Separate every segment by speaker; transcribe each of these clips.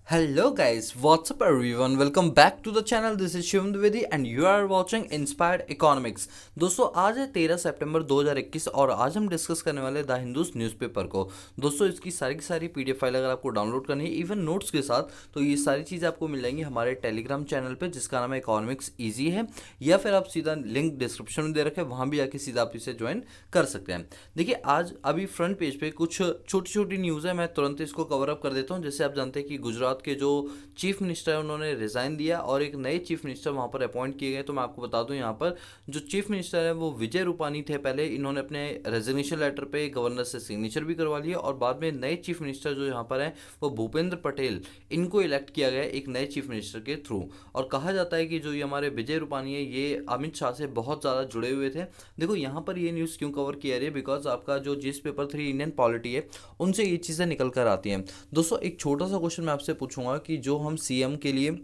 Speaker 1: Hello guys, what's up everyone? Welcome back to the channel. This is Shivam Dwivedi and you are watching Inspired Economics. दोस्तों आज है 13 सितंबर 2021 और आज हम discuss करने वाले द हिंदूज न्यूज़पेपर को। दोस्तों इसकी सारी की सारी पीडीएफ फाइल अगर आपको डाउनलोड करनी है इवन नोट्स के साथ, तो ये सारी चीज़ें आपको मिल जाएंगी हमारे टेलीग्राम चैनल पे जिसका नाम है इकोनॉमिक्स ईजी है, या फिर आप सीधा लिंक डिस्क्रिप्शन में दे रखे हैं, वहाँ भी जाके सीधा आप इसे ज्वाइन कर सकते हैं। देखिए आज अभी फ्रंट पेज पे कुछ छोटी छोटी न्यूज़ है, मैं तुरंत इसको कवर अप कर देता हूँ। जैसे आप जानते हैं कि गुजरात के जो चीफ मिनिस्टर है उन्होंने रिज़ाइन दिया और एक नए चीफ मिनिस्टर वहाँ पर अपॉइंट किए गए। तो मैं आपको बता दूँ यहाँ पर जो चीफ मिनिस्टर है वो विजय रूपानी थे। पहले इन्होंने अपने रेजिग्नेशन लेटर पे गवर्नर से सिग्नेचर भी करवा लिया और बाद में नए चीफ मिनिस्टर जो यहाँ पर हैं वो भूपेंद्र पटेल, इनको इलेक्ट किया गया एक नए चीफ मिनिस्टर के थ्रू। और कहा जाता है कि जो ये हमारे विजय रूपानी है ये अमित शाह से बहुत ज़्यादा जुड़े हुए थे। देखो यहाँ पर ये न्यूज़ क्यों कवर किया रही है, बिकॉज आपका जो जीएस पेपर 3 इंडियन पॉलिटी है उनसे ये चीज़ें निकल कर आती हैं। दोस्तों एक छोटा सा क्वेश्चन मैं आपसे पूछूंगा कि जो हम सीएम के लिए,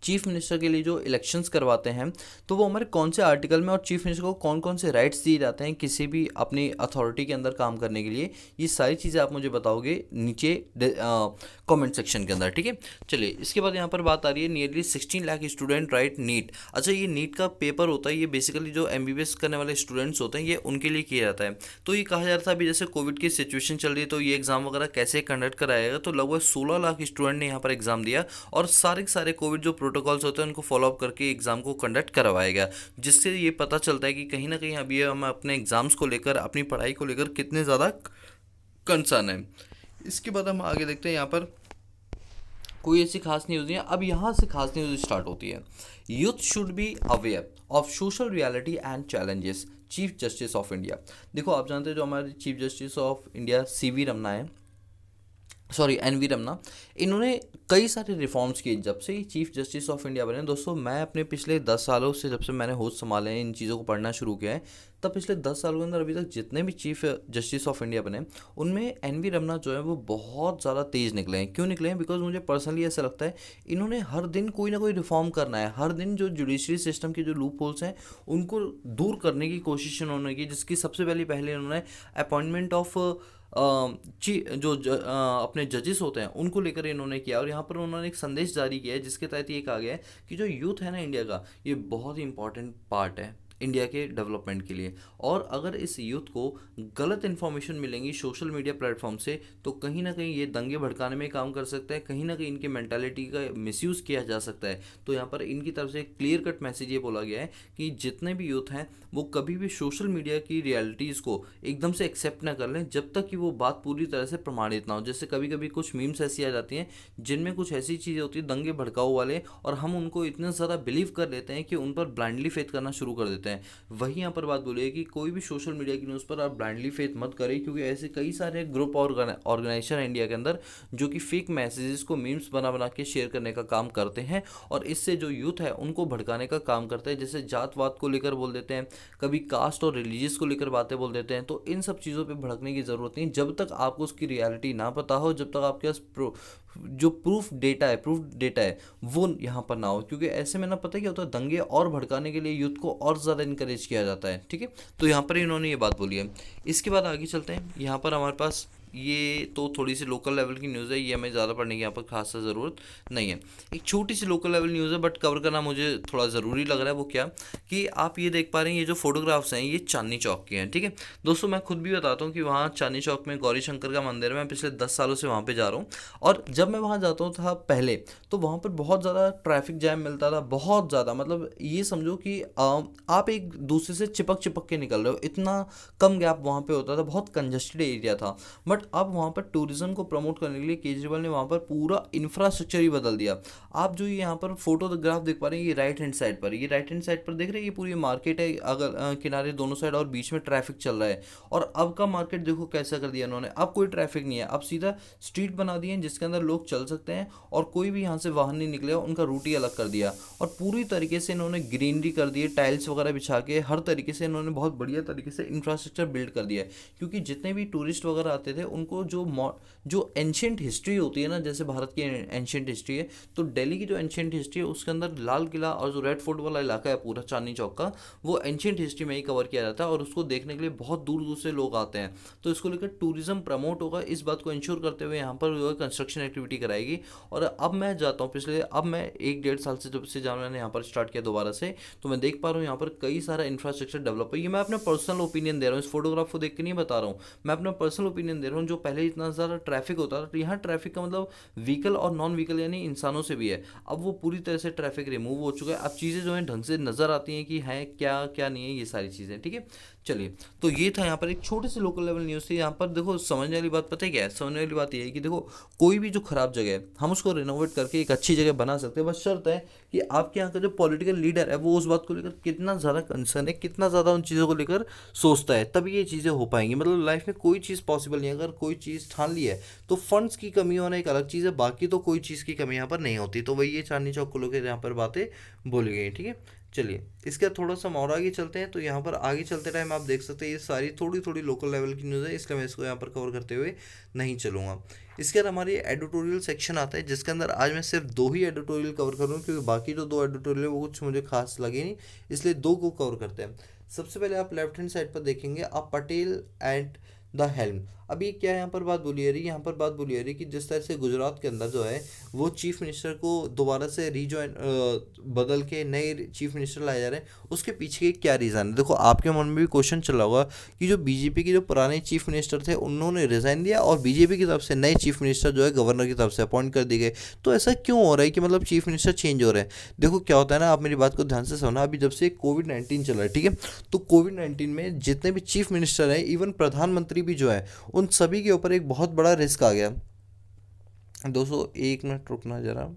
Speaker 1: चीफ मिनिस्टर के लिए जो इलेक्शंस करवाते हैं, तो वो हमारे कौन से आर्टिकल में और चीफ मिनिस्टर को कौन कौन से राइट्स दिए जाते हैं किसी भी अपनी अथॉरिटी के अंदर काम करने के लिए, ये सारी चीज़ें आप मुझे बताओगे नीचे कमेंट सेक्शन के अंदर, ठीक है। चलिए इसके बाद यहाँ पर बात आ रही है nearly 16 lakh student right NEET. अच्छा ये नीट का पेपर होता है, ये बेसिकली जो एमबीबीएस करने वाले स्टूडेंट्स होते हैं ये उनके लिए किया जाता है। तो ये कहा जा रहा था अभी जैसे कोविड की सिचुएशन चल रही है तो ये एग्ज़ाम वगैरह कैसे कंडक्ट कराएगा, तो लगभग 16 लाख स्टूडेंट ने यहाँ पर एग्ज़ाम दिया और सारे के सारे कोविड जो प्रोटोकॉल्स होते हैं उनको फॉलोअप करके एग्ज़ाम को कंडक्ट करवाया गया, जिससे ये पता चलता है कि कहीं ना कहीं अभी हम अपने एग्ज़ाम्स को लेकर, अपनी पढ़ाई को लेकर कितने ज़्यादा कंसर्न है। इसके बाद हम आगे देखते हैं, यहाँ पर कोई ऐसी खास न्यूज़ नहीं है। अब यहाँ से खास न्यूज़ स्टार्ट होती है। Youth should be aware of social reality and challenges, chief justice of India. देखो आप जानते हैं जो हमारे chief justice of India CV Ramana है, सॉरी एनवी रमना, इन्होंने कई सारे रिफॉर्म्स किए जब से चीफ जस्टिस ऑफ इंडिया बने। दोस्तों मैं अपने पिछले 10 सालों से, जब से मैंने होश संभाले हैं, इन चीज़ों को पढ़ना शुरू किया है, तब पिछले 10 सालों के अंदर अभी तक जितने भी चीफ जस्टिस ऑफ इंडिया बने उनमें एनवी रमना जो है वो बहुत ज़्यादा तेज़ निकले हैं। क्यों निकले हैं? बिकॉज मुझे पर्सनली ऐसा लगता है इन्होंने हर दिन कोई ना कोई रिफॉर्म करना है, हर दिन जो जुडिशरी सिस्टम के जो लूप होल्स हैं उनको दूर करने की कोशिश इन्होंने की, जिसकी सबसे पहले इन्होंने अपॉइंटमेंट ऑफ अपने जजेस होते हैं उनको लेकर इन्होंने किया। और यहाँ पर उन्होंने एक संदेश जारी किया है जिसके तहत ये कहा गया है कि जो यूथ है ना इंडिया का, ये बहुत ही इंपॉर्टेंट पार्ट है इंडिया के डेवलपमेंट के लिए। और अगर इस यूथ को गलत इन्फॉर्मेशन मिलेंगी सोशल मीडिया प्लेटफॉर्म से तो कहीं ना कहीं ये दंगे भड़काने में काम कर सकता है, कहीं ना कहीं इनकी मेंटालिटी का मिसयूज़ किया जा सकता है। तो यहाँ पर इनकी तरफ से क्लियर कट मैसेज ये बोला गया है कि जितने भी यूथ हैं वो कभी भी सोशल मीडिया की रियलिटीज़ को एकदम से एक्सेप्ट ना कर लें जब तक कि वो बात पूरी तरह से प्रमाणित ना हो। जैसे कभी कभी कुछ मीम्स ऐसी आ जाती हैं जिनमें कुछ ऐसी चीज़ें होती हैं दंगे भड़काऊ वाले, और हम उनको इतना ज़्यादा बिलीव कर लेते हैं कि उन पर ब्लाइंडली फेथ करना शुरू कर देते हैं। वही यहाँ पर बात बोली है कि कोई भी सोशल मीडिया की न्यूज़ पर आप ब्लाइंडली फेथ मत करें, क्योंकि ऐसे कई सारे ग्रुप और ऑर्गेनाइजेशन है इंडिया के अंदर जो कि फेक मैसेजेस को मीम्स बना बना के शेयर करने का काम करते हैं और इससे जो यूथ है उनको भड़काने का काम करते हैं। जैसे जात वात को लेकर बोल देते हैं, कभी कास्ट और रिलीजियस को लेकर बातें बोल देते हैं। तो इन सब चीज़ों पे भड़कने की ज़रूरत नहीं, जब तक आपको उसकी रियलिटी ना पता हो, जब तक आपके पास जो प्रूफ डेटा है वो यहाँ पर ना हो, क्योंकि ऐसे में ना पता क्या होता है, दंगे और भड़काने के लिए यूथ को और ज़्यादा इनकरेज किया जाता है, ठीक है। तो यहाँ पर इन्होंने ये बात बोली है। इसके बाद आगे चलते हैं। यहाँ पर हमारे पास ये तो थोड़ी सी लोकल लेवल की न्यूज़ है, ये हमें ज़्यादा पढ़ने की यहाँ पर खास ज़रूरत नहीं है। एक छोटी सी लोकल लेवल न्यूज़ है बट कवर करना मुझे थोड़ा ज़रूरी लग रहा है। वो क्या कि आप ये देख पा रहे हैं, ये जो फोटोग्राफ्स हैं ये चांदनी चौक के हैं, ठीक है। दोस्तों मैं खुद भी बताता हूँ कि वहाँ चांदनी चौक में गौरी शंकर का मंदिर है, मैं पिछले 10 सालों से वहाँ पे जा रहा हूँ। और जब मैं वहाँ जाता हूँ था पहले, तो वहाँ पर बहुत ज़्यादा ट्रैफिक जैम मिलता था, बहुत ज़्यादा, मतलब ये समझो कि आप एक दूसरे से चिपक चिपक के निकल रहे हो, इतना कम गैप वहाँ पे होता था, बहुत कंजस्टेड एरिया था। बट अब वहाँ पर टूरिज्म को प्रमोट करने के लिए केजरीवाल ने वहाँ पर पूरा इंफ्रास्ट्रक्चर ही बदल दिया। आप जो ये यहाँ पर फोटोग्राफ देख पा रहे हैं, ये राइट हैंड साइड पर, ये राइट हैंड साइड पर देख रहे हैं, ये पूरी मार्केट है, अगर किनारे दोनों साइड और बीच में ट्रैफिक चल रहा है। और अब का मार्केट देखो कैसा कर दिया उन्होंने, अब कोई ट्रैफिक नहीं है, अब सीधा स्ट्रीट बना दिए हैं जिसके अंदर लोग चल सकते हैं और कोई भी यहाँ से वाहन नहीं निकलेगा, उनका रूट ही अलग कर दिया। और पूरी तरीके से इन्होंने ग्रीनरी कर दी है, टाइल्स वगैरह बिछा के, हर तरीके से इन्होंने बहुत बढ़िया तरीके से इंफ्रास्ट्रक्चर बिल्ड कर दिया है। क्योंकि जितने भी टूरिस्ट वगैरह आते थे उनको जो एंशियंट हिस्ट्री होती है ना, जैसे भारत की एंशियंट हिस्ट्री है, तो दिल्ली की जो एंशियंट हिस्ट्री है उसके अंदर लाल किला और जो रेड फोर्ट वाला इलाका है पूरा चांदनी चौक का, वो एंशियंट हिस्ट्री में ही कवर किया जाता है और उसको देखने के लिए बहुत दूर दूर से लोग आते हैं। तो इसको लेकर टूरिज्म प्रमोट होगा, इस बात को इंश्योर करते हुए यहाँ पर जो है कंस्ट्रक्शन एक्टिविटी कराएगी। और अब मैं जाता हूँ अब मैं 1-1.5 साल से जब से जाना मैंने यहाँ पर स्टार्ट किया दोबारा से, तो मैं देख पा रहा हूँ यहाँ पर कई सारा इंफ्रास्ट्रक्चर डेवलप है। ये मैं अपना पर्सनल ओपिनियन दे रहा हूँ, इस फोटोग्राफ को देख के नहीं बता रहा हूँ, मैं अपना पर्सनल ओपिनियन दे रहा हूँ। जो पहले इतना ज़्यादा ट्रैफिक होता था, तो यहाँ ट्रैफिक का मतलब व्हीकल और नॉन व्हीकल यानी इंसानों से भी है, अब वो पूरी तरह से ट्रैफिक रिमूव हो चुका है। अब चीज़ें जो है ढंग से नज़र आती हैं कि है क्या क्या नहीं है, ये सारी चीज़ें। ठीक है, चलिए, तो ये था यहाँ पर एक छोटे से लोकल लेवल न्यूज़ थी। यहाँ पर देखो समझने वाली बात पता है क्या है, समझने वाली बात ये है कि देखो कोई भी जो खराब जगह है हम उसको रिनोवेट करके एक अच्छी जगह बना सकते हैं, बस शर्त है कि आपके यहाँ का जो पॉलिटिकल लीडर है वो उस बात को लेकर कितना ज़्यादा कंसर्न है, कितना ज़्यादा उन चीज़ों को लेकर सोचता है, तभी ये चीज़ें हो पाएंगी। मतलब लाइफ में कोई चीज़ पॉसिबल नहीं है, अगर कोई चीज़ ठान ली है तो फंड्स की कमी होना एक अलग चीज़ है, बाकी तो कोई चीज़ की कमी यहाँ पर नहीं होती। तो वही ये चांदनी चौक को लेकर यहाँ पर बातें बोली गई। ठीक है, चलिए इसके थोड़ा सा और आगे चलते हैं। तो यहाँ पर आगे चलते टाइम आप देख सकते हैं ये सारी थोड़ी थोड़ी लोकल लेवल की न्यूज़ है, इसलिए मैं इसको यहाँ पर कवर करते हुए नहीं चलूँगा। इसके बाद हमारी एडिटोरियल सेक्शन आता है, जिसके अंदर आज मैं सिर्फ 2 ही एडिटोरियल कवर करूँगा, क्योंकि बाकी जो 2 एडिटोरियल है वो कुछ मुझे खास लगे नहीं, इसलिए 2 को कवर करते हैं। सबसे पहले आप लेफ्ट हैंड साइड पर देखेंगे आप पटेल एंड द हेल्म। अभी क्या यहाँ पर बात बोली जा रही है, यहाँ पर बात बोली जा रही है कि जिस तरह से गुजरात के अंदर जो है वो चीफ मिनिस्टर को दोबारा से रीजॉइन बदल के नए चीफ मिनिस्टर लाए जा रहे हैं, उसके पीछे क्या रीज़न है। देखो आपके मन में भी क्वेश्चन चला होगा कि जो बीजेपी के जो पुराने चीफ मिनिस्टर थे उन्होंने रिज़ाइन दिया और बीजेपी की तरफ से नए चीफ मिनिस्टर जो है गवर्नर की तरफ से अपॉइंट कर दिए गए, तो ऐसा क्यों हो रहा है कि मतलब चीफ मिनिस्टर चेंज हो रहे हैं। देखो क्या होता है ना, आप मेरी बात को ध्यान से सुनना। अभी जब से कोविड-19 चल रहा है, ठीक है, तो कोविड-19 में जितने भी चीफ मिनिस्टर हैं, इवन प्रधानमंत्री भी जो है, उन सभी के ऊपर एक बहुत बड़ा रिस्क आ गया। दोस्तों 1 मिनट रुकना जरा।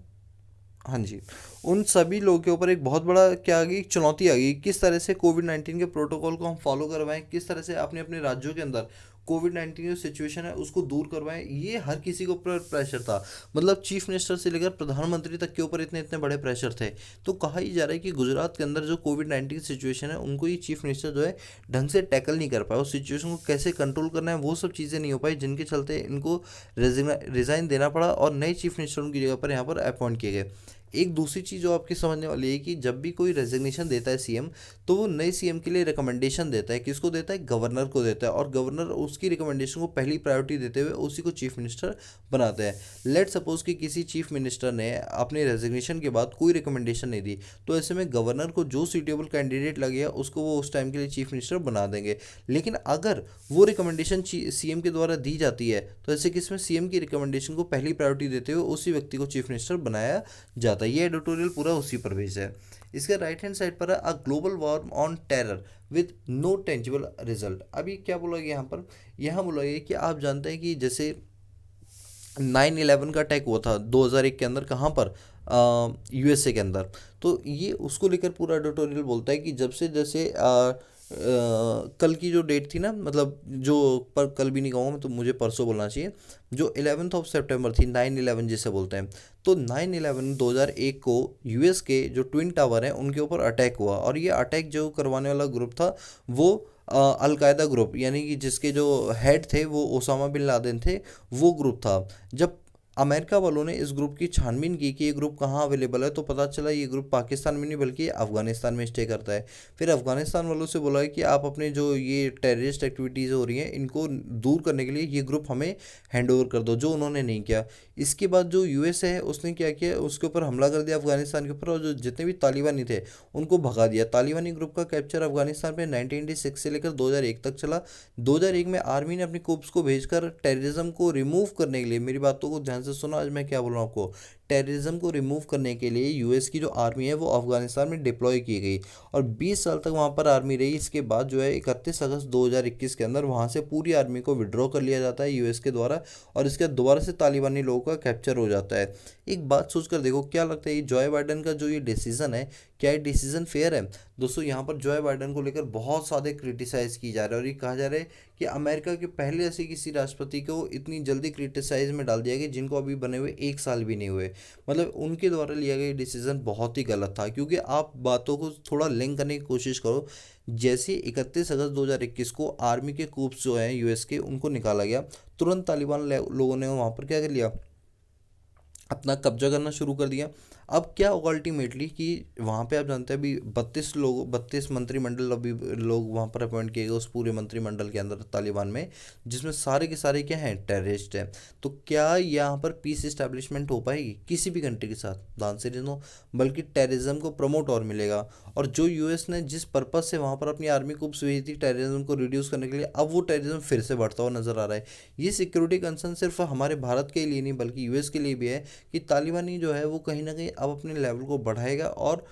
Speaker 1: हाँ जी, उन सभी लोगों के ऊपर एक बहुत बड़ा क्या आ गई, चुनौती आ गई, किस तरह से कोविड-19 के प्रोटोकॉल को हम फॉलो करवाएं, किस तरह से अपने अपने राज्यों के अंदर कोविड-19 जो सिचुएशन है उसको दूर करवाएं। ये हर किसी के ऊपर प्रेशर था, मतलब चीफ मिनिस्टर से लेकर प्रधानमंत्री तक के ऊपर इतने इतने बड़े प्रेशर थे। तो कहा ही जा रहा है कि गुजरात के अंदर जो कोविड-19 सिचुएशन है उनको ये चीफ मिनिस्टर जो है ढंग से टैकल नहीं कर पाया, उस सिचुएशन को कैसे कंट्रोल करना है वो सब चीज़ें नहीं हो पाई, जिनके चलते इनको रिजाइन देना पड़ा और नए चीफ मिनिस्टर उनकी जगह पर यहाँ पर अपॉइंट किए गए। एक दूसरी चीज़ जो आपकी समझने वाली है कि जब भी कोई रेजिग्नेशन देता है सीएम, तो वो नए सीएम के लिए रिकमेंडेशन देता है, किसको देता है, गवर्नर को देता है, और गवर्नर उसकी रिकमेंडेशन को पहली प्रायोरिटी देते हुए उसी को चीफ मिनिस्टर बनाते हैं। लेट सपोज कि किसी चीफ मिनिस्टर ने अपने रेजिग्नेशन के बाद कोई रिकमेंडेशन नहीं दी, तो ऐसे में गवर्नर को जो सूटेबल कैंडिडेट लगेगा उसको वो उस टाइम के लिए चीफ मिनिस्टर बना देंगे। लेकिन अगर वो रिकमेंडेशन सीएम के द्वारा दी जाती है, तो ऐसे केस में सीएम की रिकमेंडेशन को पहली प्रायोरिटी देते हुए उसी व्यक्ति को चीफ मिनिस्टर बनाया जाता है। ये एडिटोरियल पूरा उसी पर बेस्ड है। इसके राइट हैंड साइड पर है a global war on terror with no tangible result. अभी क्या बोला गया यहाँ पर, यहाँ बोला गया कि आप जानते हैं कि जैसे 9/11 का अटैक हुआ था 2001 के अंदर, कहाँ पर, यूएसए के अंदर। तो ये उसको लेकर पूरा एडिटोरियल बोलता है कि जब से जैसे कल की जो डेट थी ना, मतलब जो पर कल भी नहीं कहूँगा मैं, तो मुझे परसों बोलना चाहिए, जो 11 सितंबर थी, 9/11 जिसे बोलते हैं। तो 9/11 2001 को यूएस के जो ट्विन टावर हैं उनके ऊपर अटैक हुआ, और ये अटैक जो करवाने वाला ग्रुप था वो अलकायदा ग्रुप, यानी कि जिसके जो हेड थे वो ओसामा बिन लादेन थे, वो ग्रुप था। जब अमेरिका वालों ने इस ग्रुप की छानबीन की कि ये ग्रुप कहाँ अवेलेबल है, तो पता चला ये ग्रुप पाकिस्तान में नहीं बल्कि अफगानिस्तान में स्टे करता है। फिर अफगानिस्तान वालों से बोला है कि आप अपने जो ये टेररिस्ट एक्टिविटीज़ हो रही हैं इनको दूर करने के लिए ये ग्रुप हमें हैंड ओवर कर दो, जो उन्होंने नहीं किया। इसके बाद जो यूएस है उसने क्या किया, उसके ऊपर हमला कर दिया अफगानिस्तान के ऊपर, और जो जितने भी तालिबानी थे उनको भगा दिया। तालिबानी ग्रुप का कैप्चर अफगानिस्तान में 1996 से लेकर 2001 तक चला। 2001 में आर्मी ने अपनी कोप्स को भेजकर टेररिज्म को रिमूव करने के लिए, मेरी बातों को ध्यान से सुनो, आज मैं क्या बोल रहा हूँ आपको, टेररिज्म को रिमूव करने के लिए यूएस की जो आर्मी है वो अफगानिस्तान में डिप्लॉय की गई और 20 साल तक वहाँ पर आर्मी रही। इसके बाद जो है 31 अगस्त 2021 के अंदर वहाँ से पूरी आर्मी को विड्रॉ कर लिया जाता है यूएस के द्वारा, और इसके बाद दोबारा से तालिबानी लोगों का कैप्चर हो जाता है। एक बात सोचकर देखो, क्या लगता है ये जॉय बाइडन का जो ये डिसीजन है, क्या ये डिसीजन फेयर है। दोस्तों यहाँ पर जॉय बाइडन को लेकर बहुत सारे क्रिटिसाइज़ की जा रहे हैं, और ये कहा जा रहा है कि अमेरिका के पहले ऐसे किसी राष्ट्रपति को इतनी जल्दी क्रिटिसाइज में डाल दिया गया जिनको अभी बने हुए 1 साल भी नहीं हुए। मतलब उनके द्वारा लिया गया डिसीजन बहुत ही गलत था, क्योंकि आप बातों को थोड़ा लिंक करने की कोशिश करो। जैसे 31 अगस्त 2021 को आर्मी के कूप्स जो हैं यूएस के, उनको निकाला गया, तुरंत तालिबान लोगों ने वहाँ पर क्या कर लिया, अपना कब्जा करना शुरू कर दिया। अब क्या होगा अल्टीमेटली कि वहाँ पे आप जानते हैं अभी 32 मंत्रिमंडल अभी लोग वहाँ पर अपॉइंट किए गए उस पूरे मंत्रिमंडल के अंदर तालिबान में, जिसमें सारे के सारे क्या हैं, टेररिस्ट हैं। तो क्या यहाँ पर पीस इस्टेब्लिशमेंट हो पाएगी किसी भी कंट्री के साथ? The answer is no. बल्कि टेररिज्म को प्रमोट और मिलेगा। और जो यूएस ने जिस पर्पज से वहाँ पर अपनी आर्मी को भेजी थी टेररिज्म को रिड्यूस करने के लिए, अब वो टेररिज्म फिर से बढ़ता हुआ नजर आ रहा है। ये सिक्योरिटी कंसर्न सिर्फ हमारे भारत के लिए नहीं बल्कि यूएस के लिए भी है कि तालिबानी जो है वो कहीं ना कहीं अब अपने लेवल को बढ़ाएगा और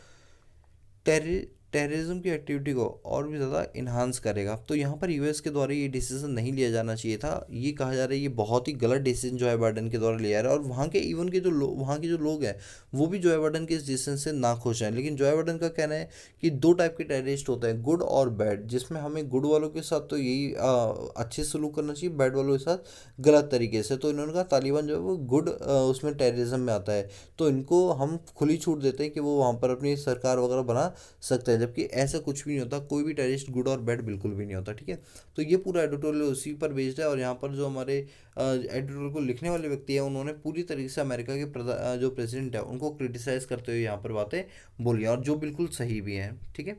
Speaker 1: टेररिज्म की एक्टिविटी को और भी ज़्यादा इन्हांस करेगा। तो यहाँ पर यूएस के द्वारा ये डिसीजन नहीं लिया जाना चाहिए था। ये कहा जा रहा है ये बहुत ही गलत डिसीजन जो है बाइडन के द्वारा लिया जा रहा है। और वहाँ के इवन के जो वहाँ के जो लोग हैं वो भी जो है बाइडन के इस डिसीजन से नाखुश हैं। लेकिन जो है बाइडन का कहना है कि दो टाइप के टेररिस्ट होते हैं, गुड और बैड, जिसमें हमें गुड वालों के साथ तो यही अच्छे सलूक करना चाहिए, बैड वालों के साथ गलत तरीके से। तो इन्होंने कहा तालिबान जो है वो गुड उसमें टेररिज्म में आता है, तो इनको हम खुली छूट देते हैं कि वो वहाँ पर अपनी सरकार वगैरह बना सकते हैं। जबकि ऐसा कुछ भी नहीं होता, कोई भी टेररिस्ट गुड और बैड बिल्कुल भी नहीं होता। ठीक है, तो ये पूरा एडिटोरियल उसी पर बेस्ड है। और यहाँ पर जो हमारे एडिटोरियल को लिखने वाले व्यक्ति हैं उन्होंने पूरी तरीके से अमेरिका के जो प्रेसिडेंट है उनको क्रिटिसाइज करते हुए यहाँ पर बातें बोली, और जो बिल्कुल सही भी हैं। ठीक है,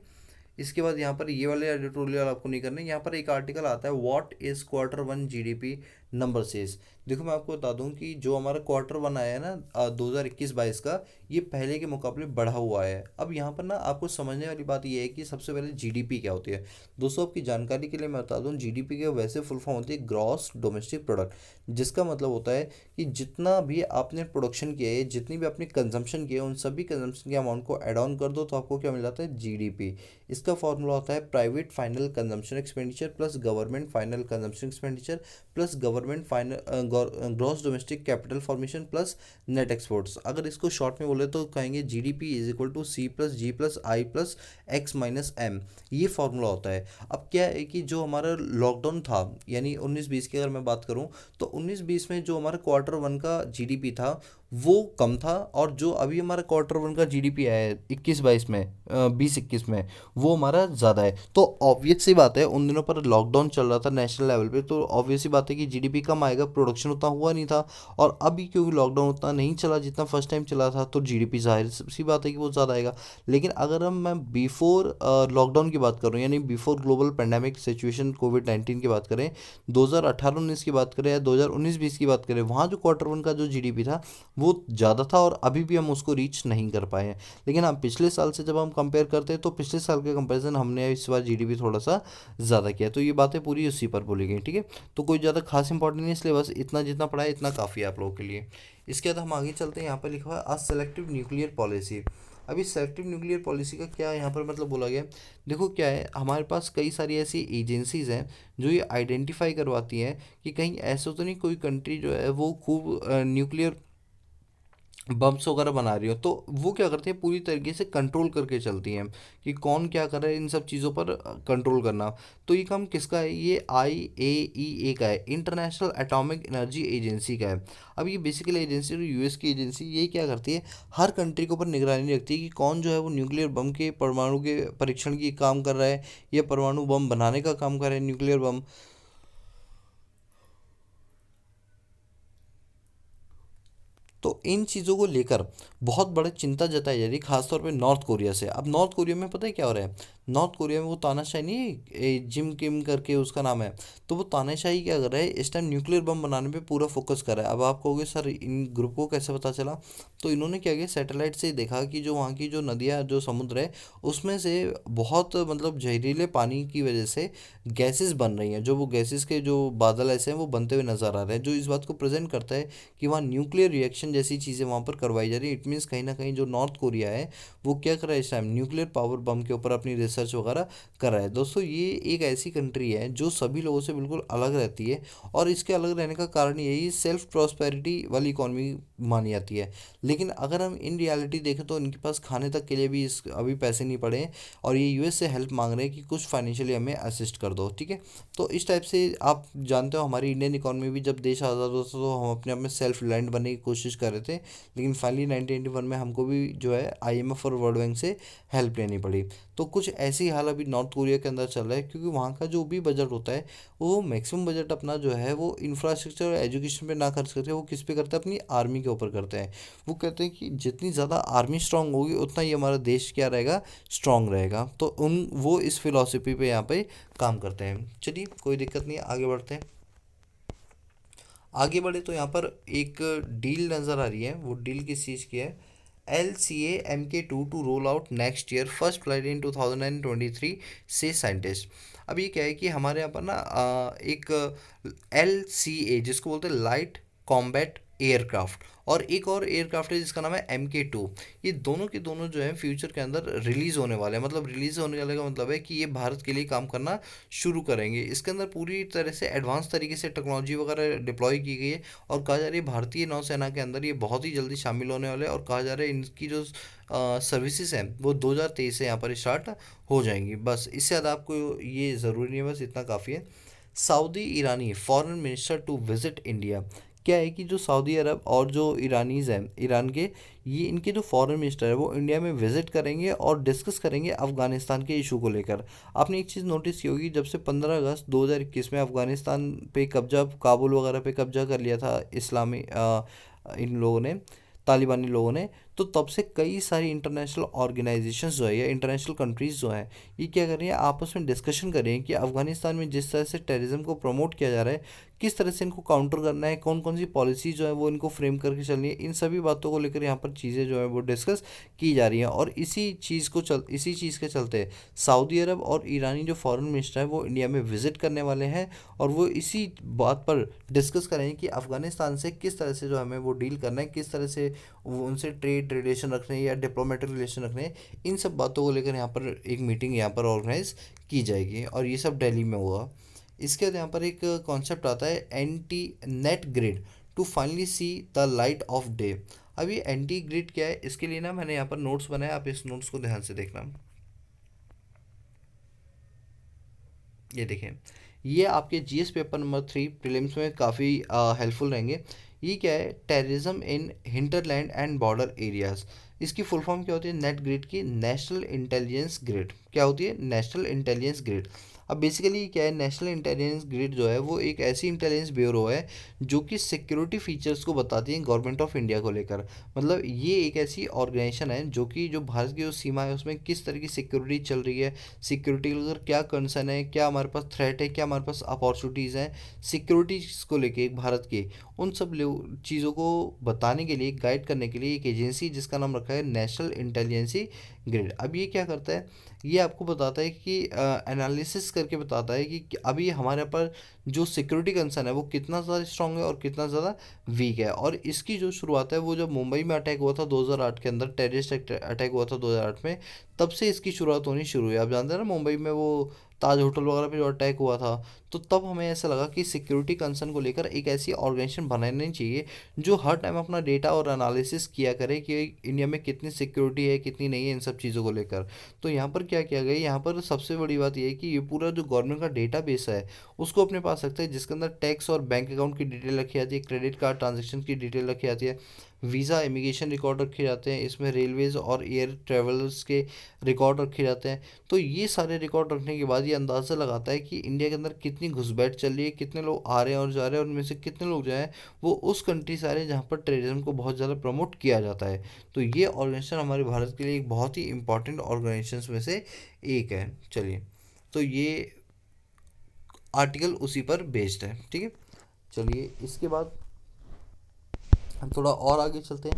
Speaker 1: इसके बाद यहाँ पर ये वाले एडिटोरियल आपको नहीं करने। यहाँ पर एक आर्टिकल आता है, what is Q1 GDP number says. देखो मैं आपको बता दूं कि जो हमारा Q1 आया है ना 2021-22 का, ये पहले के मुकाबले बढ़ा हुआ है। अब यहाँ पर ना आपको समझने वाली बात ये है कि सबसे पहले जीडीपी क्या होती है। दोस्तों आपकी जानकारी के लिए मैं बता दूं, जीडीपी के वैसे फुल फॉर्म होती है ग्रॉस डोमेस्टिक प्रोडक्ट, जिसका मतलब होता है कि जितना भी आपने प्रोडक्शन किया है, जितनी भी आपने कंजम्पशन किया है, उन सभी कंजम्पशन के अमाउंट को एड ऑन कर दो तो आपको क्या मिल जाता है, जीडीपी। इसका फॉर्मूला होता है private final consumption expenditure plus government final consumption expenditure plus government final gross domestic capital formation plus net exports. अगर इसको शॉर्ट में बोले तो कहेंगे GDP is equal to C plus G plus I plus X minus M. ये formula होता है। अब क्या है कि जो हमारा लॉकडाउन था, यानी 19-20 की अगर मैं बात करूं, तो 19-20 में जो हमारा Q1 का जीडीपी था वो कम था, और जो अभी हमारा Q1 का जीडीपी आया है 21-22 में 20-21 में, वो हमारा ज़्यादा है। तो ऑब्वियस सी बात है, उन दिनों पर लॉकडाउन चल रहा था नेशनल लेवल पे, तो ऑब्वियस सी बात है कि जीडीपी कम आएगा, प्रोडक्शन उतना हुआ नहीं था। और अभी क्योंकि लॉकडाउन उतना नहीं चला जितना फर्स्ट टाइम चला था, तो जीडीपी जाहिर सी बात है कि वो ज़्यादा आएगा। लेकिन अगर मैं बिफोर लॉकडाउन की बात करूँ, यानी बिफोर ग्लोबल पेंडेमिक सिचुएशन कोविड-19 की बात करें, 2018-19 की बात करें या 2019-20 की बात करें, वहाँ जो Q1 का जो जीडीपी था वो ज़्यादा था, और अभी भी हम उसको रीच नहीं कर पाए हैं। लेकिन हाँ, पिछले साल से जब हम कंपेयर करते हैं तो पिछले साल के कंपैरिजन हमने इस बार जीडीपी थोड़ा सा ज़्यादा किया। तो ये बातें पूरी उसी पर बोली गई। ठीक है, तो कोई ज़्यादा खास इंपॉर्टेंट नहीं है, इसलिए बस इतना जितना पढ़ा है इतना काफ़ी है आप लोगों के लिए। इसके बाद हम आगे चलते हैं। यहाँ पर लिखा हुआ है सेलेक्टिव न्यूक्लियर पॉलिसी। अभी सेलेक्टिव न्यूक्लियर पॉलिसी का क्या यहाँ पर मतलब बोला गया है? देखो क्या है, हमारे पास कई सारी ऐसी एजेंसीज हैं जो ये आइडेंटिफाई करवाती हैं कि कहीं ऐसा तो नहीं कोई कंट्री जो है वो खूब न्यूक्लियर बम्स वगैरह बना रही हो। तो वो क्या करती है, पूरी तरीके से कंट्रोल करके चलती हैं कि कौन क्या कर रहा है, इन सब चीज़ों पर कंट्रोल करना। तो ये काम किसका है, ये IAEA का है, इंटरनेशनल एटॉमिक एनर्जी एजेंसी का है। अब ये बेसिकली एजेंसी यूएस की एजेंसी, ये क्या करती है, हर कंट्री के ऊपर निगरानी रखती है कि कौन जो है वो न्यूक्लियर बम के परमाणु के परीक्षण की काम कर रहा है या परमाणु बम बनाने का काम कर रहा है, न्यूक्लियर बम। तो इन चीज़ों को लेकर बहुत बड़ी चिंता जताई जा रही है, खासतौर पे नॉर्थ कोरिया से। अब नॉर्थ कोरिया में पता है क्या हो रहा है, नॉर्थ कोरिया में वो तानाशाही नहीं जिम किम करके उसका नाम है, तो वो तानाशाही क्या कर रहा है, इस टाइम न्यूक्लियर बम बनाने पे पूरा फोकस कर रहा है। अब आप कहोगे सर इन ग्रुप को कैसे पता चला, तो इन्होंने क्या किया, सैटेलाइट से देखा कि जो वहाँ की जो नदियाँ जो समुद्र है उसमें से बहुत मतलब जहरीले पानी की वजह से गैसेस बन रही हैं। जो वो गैसेस के जो बादल ऐसे हैं वो बनते हुए नज़र आ रहे हैं, जो इस बात को प्रेजेंट करता है कि वहाँ न्यूक्लियर रिएक्शन जैसी चीज़ें वहाँ पर करवाई जा रही है। इट मीन्स कहीं ना कहीं जो नॉर्थ कोरिया है वो क्या कर रहा है, इस टाइम न्यूक्लियर पावर बम के ऊपर अपनी रिसर्च वगैरह कर रहा है। दोस्तों ये एक ऐसी कंट्री है जो सभी लोगों से बिल्कुल अलग रहती है, और इसके अलग रहने का कारण यही सेल्फ प्रॉस्पेरिटी वाली इकॉनमी मानी जाती है। लेकिन अगर हम इन रियलिटी देखें तो इनके पास खाने तक के लिए भी इस अभी पैसे नहीं पड़े हैं, और ये यूएस से हेल्प मांग रहे हैं कि कुछ फाइनेंशियली हमें असिस्ट कर दो। ठीक है, तो इस टाइप से आप जानते हो हमारी इंडियन इकॉनमी भी जब देश आज़ाद हुआ था तो हम अपने आप में सेल्फ रिलायंट बनने की कोशिश कर रहे थे, लेकिन फाइनली 1981 में हमको भी जो है आईएमएफ और वर्ल्ड बैंक से हेल्प लेनी पड़ी। तो कुछ ऐसी हाल अभी नॉर्थ कोरिया के अंदर चल रहा है, क्योंकि वहाँ का जो भी बजट होता है वो मैक्सिमम बजट अपना जो है वो इंफ्रास्ट्रक्चर और एजुकेशन पे ना खर्च करते, वो किस पे करते हैं, अपनी आर्मी के ऊपर करते हैं। वो कहते हैं कि जितनी ज़्यादा आर्मी स्ट्रांग होगी उतना ही हमारा देश क्या रहेगा, स्ट्रांग रहेगा। तो उन वो इस फिलॉसफी पे यहाँ पे काम करते हैं। चलिए कोई दिक्कत नहीं है, आगे बढ़ते हैं। आगे बढ़े तो यहाँ पर एक डील नज़र आ रही है। वो डील किस चीज़ की है? LCA-MK2 to roll out next year, first flight in 2023 से साइंटिस्ट। अब ये क्या है कि हमारे यहाँ पर ना एक LCA जिसको बोलते हैं लाइट कॉम्बैट एयरक्राफ्ट, और एक और एयरक्राफ्ट है जिसका नाम है MK2। ये दोनों के दोनों जो है फ्यूचर के अंदर रिलीज़ होने वाले हैं। मतलब रिलीज़ होने वाले का मतलब है कि ये भारत के लिए काम करना शुरू करेंगे। इसके अंदर पूरी तरह से एडवांस तरीके से टेक्नोलॉजी वगैरह डिप्लॉय की गई है, और कहा जा रहा है भारतीय नौसेना के अंदर ये बहुत ही जल्दी शामिल होने वाले हैं, और कहा जा रहा है इनकी जो सर्विसेज हैं वो 2023 से यहाँ पर स्टार्ट हो जाएंगी। बस इससे ज़्यादा आपको ये ज़रूरी नहीं है, बस इतना काफ़ी है। सऊदी ईरानी foreign minister to visit India. क्या है कि जो सऊदी अरब और जो ईरानीज़ हैं ईरान के, ये इनके जो फॉरेन मिनिस्टर है वो इंडिया में विजिट करेंगे और डिस्कस करेंगे अफ़गानिस्तान के इशू को लेकर। आपने एक चीज़ नोटिस की होगी, जब से 15 अगस्त 2021 में अफ़गानिस्तान पे कब्जा, काबुल वगैरह पे कब्जा कर लिया था इस्लामी इन लोगों ने, तालिबानी लोगों ने, तो तब से कई सारी इंटरनेशनल ऑर्गेनाइजेशंस जो है या इंटरनेशनल कंट्रीज़ जो हैं ये क्या कर रही हैं, आपस में डिस्कशन कर रही हैं कि अफ़गानिस्तान में जिस तरह से टेररिज्म को प्रमोट किया जा रहा है किस तरह से इनको काउंटर करना है, कौन कौन सी पॉलिसी जो है वो इनको फ्रेम करके चलनी है। इन सभी बातों को लेकर यहाँ पर चीज़ें जो है वो डिस्कस की जा रही हैं, और इसी चीज़ के चलते सऊदी अरब और ईरानी जो फॉरेन मिनिस्टर है वो इंडिया में विजिट करने वाले हैं, और वो इसी बात पर डिस्कस करेंगे कि अफ़गानिस्तान से किस तरह से जो हमें वो डील करना है, किस तरह से वो उनसे ट्रेड रिलेशन रखने या डिप्लोमेटिक रिलेशन रखने, इन सब बातों को लेकर यहाँ पर एक मीटिंग यहाँ पर ऑर्गेनाइज की जाएगी, और ये सब दिल्ली में होगा। इसके बाद यहाँ पर एक कॉन्सेप्ट आता है anti net grid to finally see the light of day. अब ये एंटी ग्रिड क्या है, इसके लिए ना मैंने यहाँ पर नोट्स बनाए, आप इस नोट्स को ध्यान से देखना। ये देखें, ये आपके जीएस पेपर नंबर 3 प्रीलिम्स में काफ़ी हेल्पफुल रहेंगे। ये क्या है? Terrorism in hinterland and border areas. इसकी फुल फॉर्म क्या होती है नेट ग्रिड की? National intelligence grid. क्या होती है? National intelligence grid. अब बेसिकली क्या है, नेशनल इंटेलिजेंस ग्रिड जो है वो एक ऐसी इंटेलिजेंस ब्यूरो है जो कि सिक्योरिटी फीचर्स को बताती है गवर्नमेंट ऑफ इंडिया को लेकर। मतलब ये एक ऐसी ऑर्गेनाइजेशन है जो कि जो भारत की जो सीमा है उसमें किस तरह की सिक्योरिटी चल रही है, सिक्योरिटी को लेकर क्या कंसर्न है, क्या हमारे पास थ्रेट है, क्या हमारे पास अपॉर्चुनिटीज़ हैं सिक्योरिटीज़ को लेके भारत के, उन सब चीज़ों को बताने के लिए, गाइड करने के लिए एक एजेंसी जिसका नाम रखा है नेशनल इंटेलिजेंसी ग्रिड। अब ये क्या करता है, ये आपको बताता है कि एनालिसिस करके बताता है कि अभी हमारे पर जो सिक्योरिटी कंसर्न है वो कितना ज़्यादा स्ट्रांग है और कितना ज़्यादा वीक है। और इसकी जो शुरुआत है वो जब मुंबई में अटैक हुआ था 2008 के अंदर, टेररिस्ट अटैक हुआ था 2008 में, तब से इसकी शुरुआत होनी शुरू हुई। आप जानते हैं ना मुंबई में वो ताज होटल वगैरह पे जो अटैक हुआ था, तो तब हमें ऐसा लगा कि सिक्योरिटी कंसर्न को लेकर एक ऐसी ऑर्गेनाइजेशन बनानी चाहिए जो हर टाइम अपना डेटा और एनालिसिस किया करे कि इंडिया में कितनी सिक्योरिटी है कितनी नहीं है इन सब चीज़ों को लेकर। तो यहाँ पर क्या किया गया, यहाँ पर सबसे बड़ी बात ये है कि ये पूरा जो गवर्नमेंट का डेटा बेस है उसको अपने पास रखता है, जिसके अंदर टैक्स और बैंक अकाउंट की डिटेल रखी जाती है, क्रेडिट कार्ड ट्रांजेक्शन की डिटेल रखी जाती है, वीज़ा इमिग्रेशन रिकॉर्ड रखे जाते हैं, इसमें रेलवेज़ और एयर ट्रेवल्स के रिकॉर्ड रखे जाते हैं। तो ये सारे रिकॉर्ड रखने के बाद ये अंदाज़ा लगाता है कि इंडिया के अंदर कितनी घुसपैठ चल रही है, कितने लोग आ रहे हैं और जा रहे हैं, और उनमें से कितने लोग जो हैं वो उस कंट्री से आ रहे हैं जहाँ पर टेररिज्म को बहुत ज़्यादा प्रमोट किया जाता है। तो ये ऑर्गेनाइजेशन हमारे भारत के लिए एक बहुत ही इंपॉर्टेंट ऑर्गेनाइजेशन में से एक है। चलिए, तो ये आर्टिकल उसी पर बेस्ड है। ठीक है, चलिए इसके बाद हम थोड़ा और आगे चलते हैं।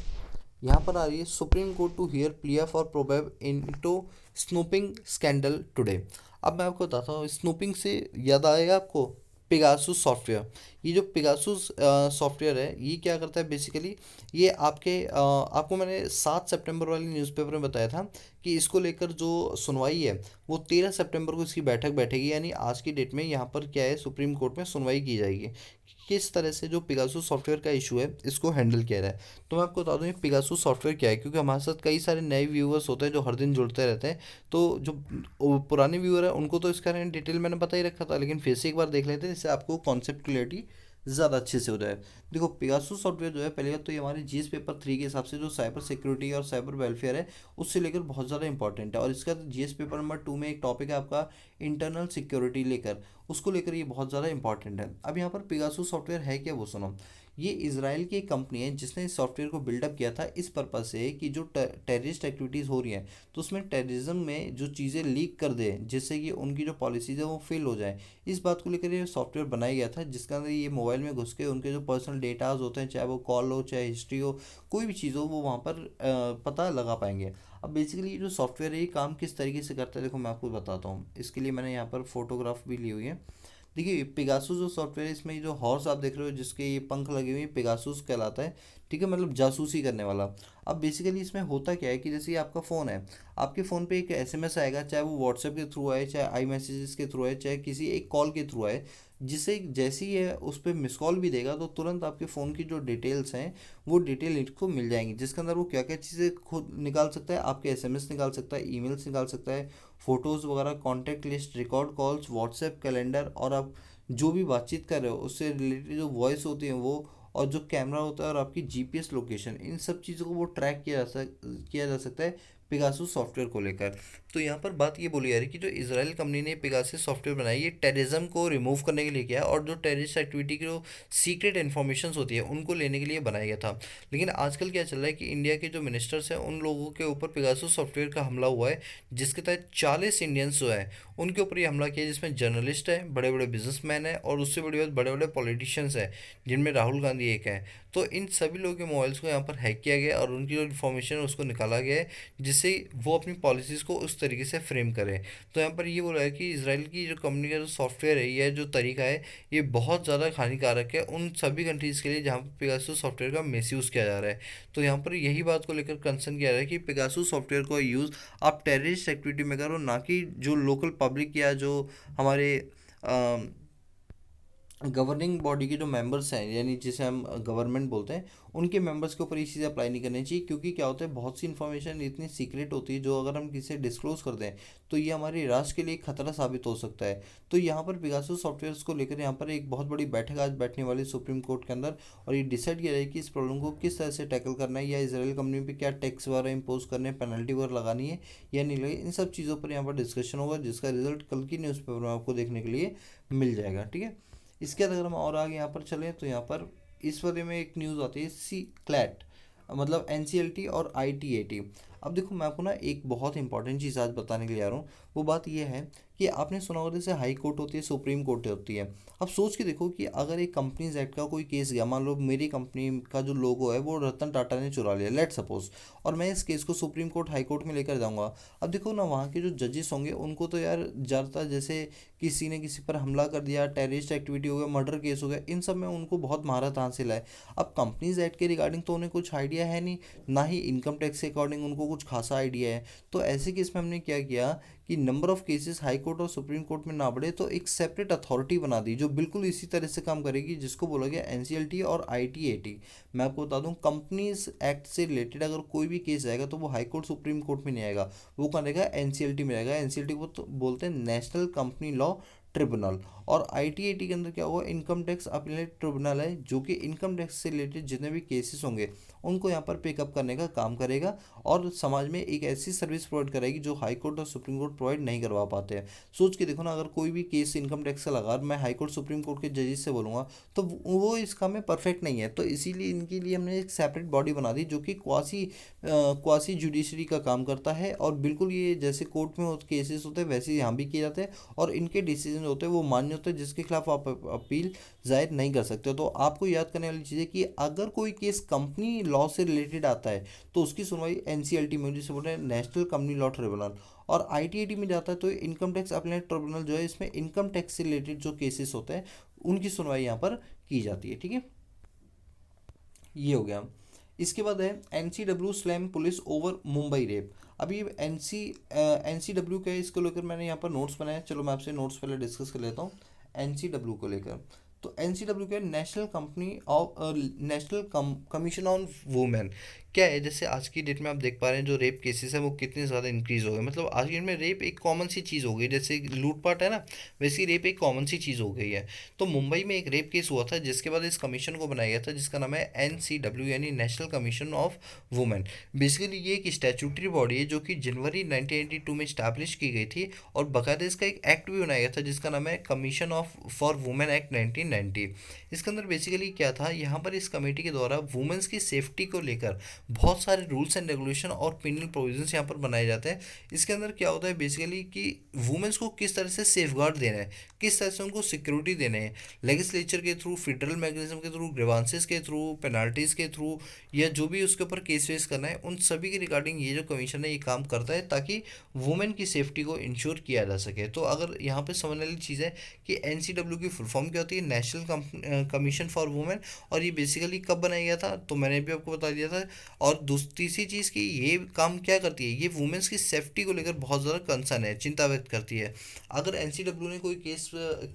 Speaker 1: यहाँ पर आ रही है supreme court to hear plea for probe into snooping scandal today. अब मैं आपको बताता हूँ, स्नूपिंग से याद आएगा आपको पेगासुस सॉफ्टवेयर। ये जो पेगासुस सॉफ्टवेयर है ये क्या करता है बेसिकली, ये आपको मैंने 7 सितंबर वाली न्यूज़पेपर में बताया था कि इसको लेकर जो सुनवाई है वो 13 सितंबर को इसकी बैठक बैठेगी, यानी आज की डेट में यहाँ पर क्या है, सुप्रीम कोर्ट में सुनवाई की जाएगी किस तरह से जो पेगासुस सॉफ्टवेयर का इशू है इसको हैंडल किया जाए। तो मैं आपको बता दूं ये पेगासुस सॉफ्टवेयर क्या है, क्योंकि हमारे साथ कई सारे नए व्यूअर्स होते हैं जो हर दिन जुड़ते रहते हैं। तो जो पुराने व्यूअर है उनको तो इसका डिटेल मैंने बता ही रखा था, लेकिन फिर से एक बार देख लेते हैं जिससे आपको कॉन्सेप्ट क्लियरिटी ज़्यादा अच्छे से हो जाए। देखो पेगासुस सॉफ्टवेयर जो है, पहले बात तो ये हमारे जीएस पेपर 3 के हिसाब से जो साइबर सिक्योरिटी और साइबर वेलफेयर है उससे लेकर बहुत ज़्यादा इंपॉर्टेंट है। और इसका जीएस पेपर नंबर 2 में एक टॉपिक है आपका इंटरनल सिक्योरिटी लेकर, उसको लेकर ये बहुत ज़्यादा इंपॉर्टेंट है। अब यहाँ पर पेगासुस सॉफ्टवेयर है क्या वो सुनो। ये इसराइल की एक कंपनी है जिसने इस सॉफ्टवेयर को बिल्डअप किया था इस पर्पज से कि जो टेररिस्ट एक्टिविटीज़ हो रही हैं तो उसमें टेररिज्म में जो चीज़ें लीक कर दे जिससे कि उनकी जो पॉलिसीज़ है वो फेल हो जाए, इस बात को लेकर ये सॉफ्टवेयर बनाया गया था जिसके अंदर ये मोबाइल में घुस के उनके जो पर्सनल डेटाज होते हैं, चाहे वो कॉल हो चाहे हिस्ट्री हो, कोई भी चीज़ हो, वो वहाँ पर पता लगा पाएंगे। अब बेसिकली ये जो सॉफ्टवेयर है ये काम किस तरीके से करता है देखो मैं आपको बताता हूँ। इसके लिए मैंने यहाँ पर फोटोग्राफ भी ली हुई है। देखिए पेगासुस जो सॉफ्टवेयर है इसमें ये जो हॉर्स आप देख रहे हो जिसके ये पंख लगे हुए हैं पेगासुस कहलाता है। ठीक है, मतलब जासूसी करने वाला। अब बेसिकली इसमें होता क्या है कि जैसे ये आपका फ़ोन है, आपके फ़ोन पे एक एसएमएस आएगा, चाहे वो व्हाट्सएप के थ्रू आए, चाहे आई मैसेजेस के थ्रू आए, चाहे किसी एक कॉल के थ्रू आए, जिसे जैसे ही है उस पर मिस कॉल भी देगा तो तुरंत आपके फ़ोन की जो डिटेल्स हैं वो डिटेल इसको मिल जाएंगी, जिसके अंदर वो क्या क्या चीज़ें खुद निकाल सकता है, आपके एसएमएस निकाल सकता है, ईमेल्स निकाल सकता है, फ़ोटोज़ वगैरह, contact list, record calls, WhatsApp calendar, और आप जो भी बातचीत कर रहे हो उससे रिलेटेड जो वॉइस होती है वो, और जो कैमरा होता है और आपकी जीपीएस लोकेशन, इन सब चीज़ों को वो ट्रैक किया जा सकता है पेगासुस सॉफ्टवेयर को लेकर। तो यहाँ पर बात ये बोली जा रही है कि जो इजराइल कंपनी ने पेगासुस सॉफ्टवेयर बनाई ये टेररिज्म को रिमूव करने के लिए किया है और जो टेररिस्ट एक्टिविटी की जो सीक्रेट इन्फॉर्मेशन होती है उनको लेने के लिए बनाया गया था। लेकिन आजकल क्या चल रहा है कि इंडिया के जो मिनिस्टर्स हैं उन लोगों के ऊपर पेगासुस सॉफ्टवेयर का हमला हुआ है, जिसके तहत 40 इंडियंस जो है उनके ऊपर ये हमला किया, जिसमें जर्नलिस्ट है, बड़े बड़े बिजनेसमैन हैं और उससे बड़ी बात बड़े बड़े पॉलिटिशियंस हैं जिनमें राहुल गांधी एक है। तो इन सभी लोगों के मोबाइल्स को यहाँ पर हैक किया गया और उनकी जो इन्फॉर्मेशन है उसको निकाला गया है, जिससे वो अपनी पॉलिसीज़ को उस तरीके से फ्रेम करें। तो यहाँ पर ये बोला है कि इसराइल की जो कंपनी का जो सॉफ्टवेयर है, यह जो तरीका है ये बहुत ज़्यादा हानिकारक है उन सभी कंट्रीज़ के लिए जहाँ पर पेगासुस सॉफ्टवेयर का मिसयूज़ किया जा रहा है। तो यहाँ पर यही बात को लेकर कंसर्न किया जा रहा है कि पेगासुस सॉफ्टवेयर का यूज़ आप टेररिस्ट एक्टिविटी में करो, ना कि जो लोकल पब्लिक या जो हमारे गवर्निंग बॉडी के जो मेंबर्स हैं, यानी जिसे हम गवर्नमेंट बोलते हैं, उनके मेंबर्स के ऊपर ये चीज़ें अप्लाई नहीं करनी चाहिए। क्योंकि क्या होता है बहुत सी इन्फॉर्मेशन इतनी सीक्रेट होती है जो अगर हम किसी से डिस्क्लोज कर दें तो ये हमारे राष्ट्र के लिए एक खतरा साबित हो सकता है। तो यहाँ पर पेगासुस सॉफ्टवेयर्स को लेकर यहाँ पर एक बहुत बड़ी बैठक आज बैठने वाली सुप्रीम कोर्ट के अंदर, और ये डिसाइड किया जाए कि इस प्रॉब्लम को किस तरह से टैकल करना है, या इसराइल कंपनी पे क्या टैक्स वगैरह इम्पोज करने, पेनल्टी वगैरह लगानी है या नहीं लगे, इन सब चीज़ों पर यहाँ पर डिस्कशन होगा, जिसका रिजल्ट कल की न्यूज़पेपर में आपको देखने के लिए मिल जाएगा। ठीक है, इसके बाद अगर हम और आगे यहाँ पर चलें तो यहाँ पर इस वाले में एक न्यूज़ आती है सी क्लैट, मतलब एनसीएलटी और आईटीएटी। अब देखो मैं आपको ना एक बहुत इंपॉर्टेंट चीज़ आज बताने के लिए आ रहा हूँ। वो बात यह है कि आपने सुना होगा जैसे हाई कोर्ट होती है, सुप्रीम कोर्ट होती है। अब सोच के देखो कि अगर एक कंपनीज एक्ट का कोई केस गया, मान लो मेरी कंपनी का जो लोगो है वो रतन टाटा ने चुरा लिया, लेट सपोज, और मैं इस केस को सुप्रीम कोर्ट हाई कोर्ट में लेकर जाऊँगा। अब देखो ना वहाँ के जो जजेस होंगे उनको तो यार ज़्यादातर जैसे किसी ने किसी पर हमला कर दिया, टेररिस्ट एक्टिविटी हो गया, मर्डर केस हो गया, इन सब में उनको बहुत महारत हासिल है। अब कंपनीज एक्ट के रिगार्डिंग तो उन्हें कुछ आइडिया है नहीं, ना ही इनकम टैक्स के अकॉर्डिंग उनको कुछ खासा आइडिया है। तो ऐसे केस में हमने क्या किया कि number of cases high court और सुप्रीम कोर्ट में ना बढ़े तो एक सेपरेट अथॉरिटी बना दी जो बिल्कुल इसी तरह से काम करेगी, जिसको बोला गया एनसीएलटी और आईटीएटी। मैं आपको बता दूं कंपनीज एक्ट से रिलेटेड अगर कोई भी केस आएगा तो वो हाई कोर्ट सुप्रीम कोर्ट में नहीं आएगा, वो कहाँ रहेगा, एनसीएलटी में रहेगा। एनसीएलटी को तो बोलते हैं नेशनल कंपनी लॉ ट्रिब्यूनल। और आईटीएटी के अंदर क्या होगा, इनकम टैक्स अपीलेट ट्रिब्यूनल है जो कि इनकम टैक्स से रिलेटेड जितने भी केसेस होंगे उनको यहाँ पर पिकअप करने का काम करेगा और समाज में एक ऐसी सर्विस प्रोवाइड कराएगी जो हाई कोर्ट और सुप्रीम कोर्ट प्रोवाइड नहीं करवा पाते हैं। सोच के देखो ना, अगर कोई भी केस इनकम टैक्स का लगा मैं हाई कोर्ट सुप्रीम कोर्ट के जजेस से बोलूँगा तो वो इस काम में परफेक्ट नहीं है। तो इसीलिए इनके लिए हमने एक सेपरेट बॉडी बना दी जो कि क्वासी जुडिशरी का काम करता है, और बिल्कुल ये जैसे कोर्ट में केसेस होते हैं वैसे यहाँ भी किए जाते हैं, और इनके डिसीजन होते हैं वो मान्य होते हैं जिसके खिलाफ आप अपील जाहिर नहीं कर सकते। तो आपको याद करने वाली चीज़ है कि अगर कोई केस कंपनी लॉ से रिलेटेड आता है तो उसकी सुनवाई एनसीएलटी में, जिसे बोल रहे हैं नेशनल कंपनी लॉ ट्रिब्यूनल, और आईटीएटी में जाता है तो इनकम टैक्स अपीलेट ट्रिब्यूनल जो है इसमें इनकम टैक्स से रिलेटेड जो केसेस होते हैं उनकी सुनवाई यहाँ पर की जाती है। ठीक है, ये हो गया। इसके बाद है NCW slam police over Mumbai rape. अभी NCW क्या है, इसको लेकर मैंने यहाँ पर नोट्स बनाए, चलो मैं आपसे नोट्स पहले डिस्कस कर लेता हूँ। NCW को लेकर, तो NCW क्या है, national company of national commission on women. क्या है, जैसे आज की डेट में आप देख पा रहे हैं जो रेप केसेस हैं वो कितने ज़्यादा इंक्रीज हो गए। मतलब आज की डेट में रेप एक कॉमन सी चीज़ हो गई, जैसे लूटपाट है ना, वैसे ही रेप एक कॉमन सी चीज़ हो गई है। तो मुंबई में एक रेप केस हुआ था जिसके बाद इस कमीशन को बनाया गया था, जिसका नाम है NCW यानी national commission of women. Basically ये एक स्टैट्यूटरी बॉडी है जो कि जनवरी 1982 में स्टैब्लिश की गई थी, और बाकायदा इसका एक एक्ट भी बनाया गया था जिसका नाम है commission of for women act 1990। इसके अंदर बेसिकली क्या था, यहाँ पर इस कमेटी के द्वारा वुमेन्स की सेफ्टी को लेकर बहुत सारे रूल्स एंड रेगुलेशन और पिनल प्रोविजंस यहाँ पर बनाए जाते हैं। इसके अंदर क्या होता है बेसिकली कि वुमेन्स को किस तरह से सेफ गार्ड देना है, किस तरह से उनको सिक्योरिटी देने हैं, लेजिस्लेचर के थ्रू, फेडरल मैकेनिज्म के थ्रू, ग्रीवांसेस के थ्रू, पेनाल्टीज के थ्रू, या जो भी उसके ऊपर केस वेस करना है, उन सभी के रिगार्डिंग ये जो कमीशन है ये काम करता है ताकि वुमेन की सेफ्टी को इंश्योर किया जा सके। तो अगर यहाँ पे समझने वाली चीज़ है कि NCW की फुल फॉर्म क्या होती है, नेशनल कमीशन फॉर वुमेन, और ये बेसिकली कब बनाया गया था तो मैंने भी आपको बता दिया था। और तीसरी चीज़ कि ये काम क्या करती है, ये वुमेन्स की सेफ्टी को लेकर बहुत ज़्यादा कंसर्न है, चिंता व्यक्त करती है। अगर NCW ने कोई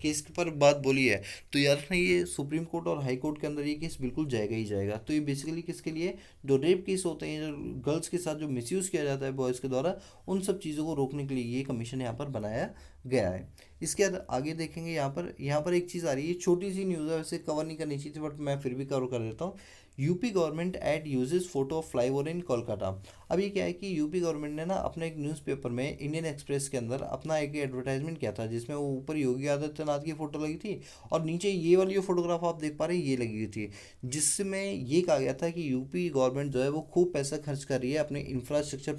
Speaker 1: केस पर बात बोली है तो यार ना ये सुप्रीम कोर्ट और हाई कोर्ट के अंदर ये केस बिल्कुल जाएगा ही जाएगा। तो ये बेसिकली किसके लिए, जो रेप केस होते हैं, जो गर्ल्स के साथ जो मिसयूज़ किया जाता है बॉयज़ के द्वारा, उन सब चीज़ों को रोकने के लिए ये कमीशन यहाँ पर बनाया गया है। इसके बाद आगे देखेंगे, यहाँ पर एक चीज़ आ रही है, छोटी सी न्यूज़ है, वैसे कवर नहीं करनी चाहिए थी बट मैं फिर भी कवर कर देता हूँ। UP government ad uses photo of flyover in Kolkata. अब ये क्या है कि यूपी गवर्नमेंट ने ना अपने एक न्यूज़पेपर में इंडियन एक्सप्रेस के अंदर अपना एक एडवर्टाइजमेंट किया था जिसमें वो ऊपर योगी आदित्यनाथ की फ़ोटो लगी थी और नीचे ये वाली जो फोटोग्राफ आप देख पा रहे हैं ये लगी हुई थी, जिसमें ये कहा गया था कि यूपी गवर्नमेंट जो है वो खूब पैसा खर्च कर रही है अपने इंफ्रास्ट्रक्चर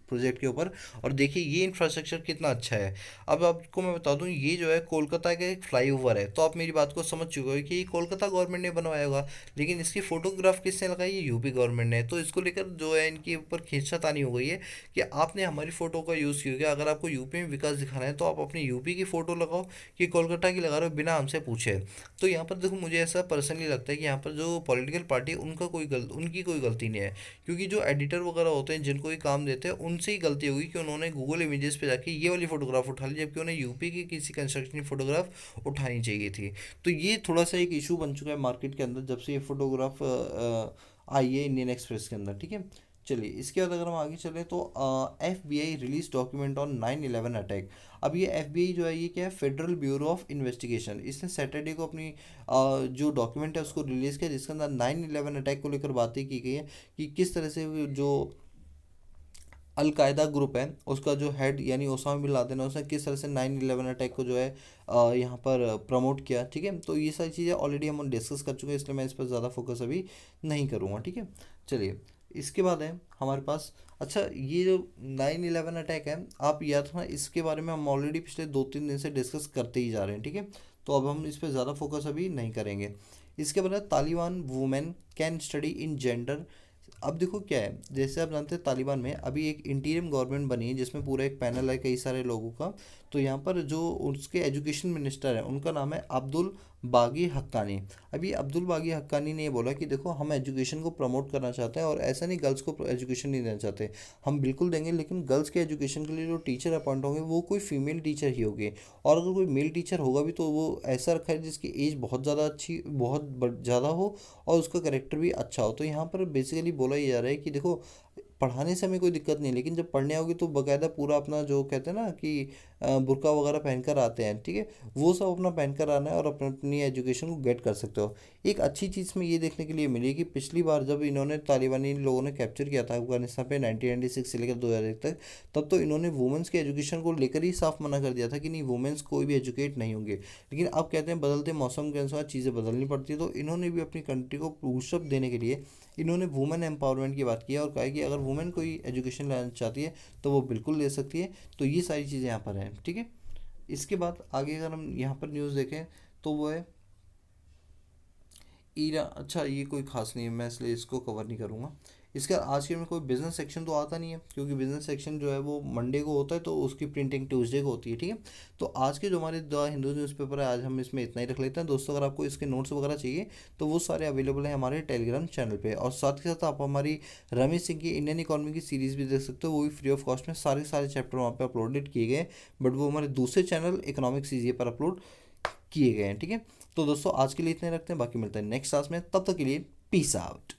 Speaker 1: प्रोजेक्ट के ऊपर। और देखिए ये इंफ्रास्ट्रक्चर कितना अच्छा है। अब आपको मैं बता दूं, ये जो है कोलकाता का एक फ्लाईओवर है, तो आप मेरी बात को समझ चुके हो कि ये कोलकाता गवर्नमेंट ने बनवाया होगा, लेकिन इसकी फोटोग्राफ किसने लगाई, ये यूपी गवर्नमेंट ने। तो इसको लेकर जो है इनके ऊपर खींचातानी हो गई है कि आपने हमारी फ़ोटो का यूज़ क्यों किया। अगर आपको यूपी में विकास दिखाना है तो आप अपनी यूपी की फ़ोटो लगाओ कि कोलकाता की लगा रहे हो बिना हमसे पूछे। तो यहाँ पर देखो मुझे ऐसा पर्सनली लगता है कि यहाँ पर जो पॉलिटिकल पार्टी है उनकी कोई गलती नहीं है, क्योंकि जो एडिटर वगैरह होते हैं जिनको ये काम देते हैं उनसे ही गलती होगी कि उन्होंने गूगल इमेजेस पे जाके ये वाली फ़ोटोग्राफ उठा ली, जबकि उन्हें यूपी की किसी कंस्ट्रक्शन की फ़ोटोग्राफ उठानी चाहिए थी। तो ये थोड़ा सा एक इशू बन चुका है मार्केट के अंदर जब से ये फ़ोटोग्राफ आई है इंडियन एक्सप्रेस के अंदर। ठीक है, चलिए इसके बाद अगर हम आगे चलें तो FBI release document on 9/11 attack. अब ये FBI जो है ये क्या है, फेडरल ब्यूरो ऑफ इन्वेस्टिगेशन, इसने सैटरडे को अपनी जो डॉक्यूमेंट है उसको रिलीज़ किया जिसके अंदर 9/11 अटैक को लेकर बातें की गई है कि किस तरह से जो अलकायदा ग्रुप है उसका जो हेड यानी ओसामा बिन लादेन है उसने किस तरह से 9/11 अटैक को जो है यहाँ पर प्रमोट किया। ठीक है, तो ये सारी चीज़ें ऑलरेडी हम डिस्कस कर चुके हैं, इसलिए मैं इस पर ज़्यादा फोकस अभी नहीं करूँगा। ठीक है, चलिए इसके बाद है हमारे पास, अच्छा ये जो 9/11 अटैक है आप याद था, इसके बारे में हम ऑलरेडी पिछले 2-3 दिन से डिस्कस करते ही जा रहे हैं। ठीक है, तो अब हम इस पर ज़्यादा फोकस अभी नहीं करेंगे। इसके बाद है Taliban women can study in gender. अब देखो क्या है, जैसे आप जानते हैं तालिबान में अभी एक इंटीरियम गवर्नमेंट बनी है जिसमें पूरा एक पैनल है कई सारे लोगों का। तो यहाँ पर जो उसके एजुकेशन मिनिस्टर है उनका नाम है अब्दुल बागी हक्कानी। अभी अब्दुल बागी हक्कानी ने ये बोला कि देखो हम एजुकेशन को प्रमोट करना चाहते हैं और ऐसा नहीं गर्ल्स को एजुकेशन नहीं देना चाहते, हम बिल्कुल देंगे, लेकिन गर्ल्स के एजुकेशन के लिए जो टीचर अपॉइंट होंगे वो कोई फीमेल टीचर ही होगी, और अगर कोई मेल टीचर होगा भी तो वो ऐसा रखा है जिसकी एज बहुत ज़्यादा अच्छी बहुत ज़्यादा हो और उसका करेक्टर भी अच्छा हो। तो यहाँ पर बेसिकली बोला ये जा रहा है कि देखो पढ़ाने से हमें कोई दिक्कत नहीं, लेकिन जब पढ़ने आओगे तो बकायदा पूरा अपना जो कहते हैं ना कि बुर्का वगैरह पहनकर आते हैं, ठीक है, वो सब अपना पहनकर आना है और अपनी एजुकेशन को गेट कर सकते हो। एक अच्छी चीज़ में ये देखने के लिए मिली कि पिछली बार जब इन्होंने तालिबानी लोगों ने कैप्चर किया था अफगानिस्तान पे 1996 से लेकर 2001 तक, तब तो इन्होंने वुमेंस के एजुकेशन को लेकर ही साफ मना कर दिया था कि नहीं वुमेंस कोई भी एजुकेट नहीं होंगे। लेकिन अब कहते हैं बदलते मौसम के अनुसार चीज़ें बदलनी पड़ती है, तो इन्होंने भी अपनी कंट्री को बूस्टअप देने के लिए इन्होंने वुमेन एम्पावरमेंट की बात की है और कहा है कि अगर वुमेन कोई एजुकेशन लेना चाहती है तो वो बिल्कुल ले सकती है। तो ये सारी चीज़ें यहाँ पर हैं। ठीक है, इसके बाद आगे अगर हम यहाँ पर न्यूज़ देखें तो वो है ईरान। अच्छा ये कोई ख़ास नहीं है, मैं इसलिए इसको कवर नहीं करूँगा। इसके आज के में कोई बिजनेस सेक्शन तो आता नहीं है, क्योंकि बिजनेस सेक्शन जो है वो मंडे को होता है, तो उसकी प्रिंटिंग ट्यूसडे को होती है। ठीक है, तो आज के जो हमारे द हिंदू न्यूज़पेपर है आज हम इसमें इतना ही रख लेते हैं दोस्तों। अगर आपको इसके नोट्स वगैरह चाहिए तो वो सारे अवेलेबल हैं हमारे टेलीग्राम चैनल पे, और साथ के साथ आप हमारी रमेश सिंह की इंडियन इकोनॉमी की सीरीज़ भी देख सकते हो, वो भी फ्री ऑफ कॉस्ट में सारे सारे चैप्टर वहाँ पे अपलोडेड किए गए हैं, बट वो हमारे दूसरे चैनल इकोनॉमिक सीजीए पर अपलोड किए गए हैं। ठीक है, तो दोस्तों आज के लिए इतने रखते हैं, बाकी मिलते हैं नेक्स्ट क्लास में, तब तक के लिए पीस आउट।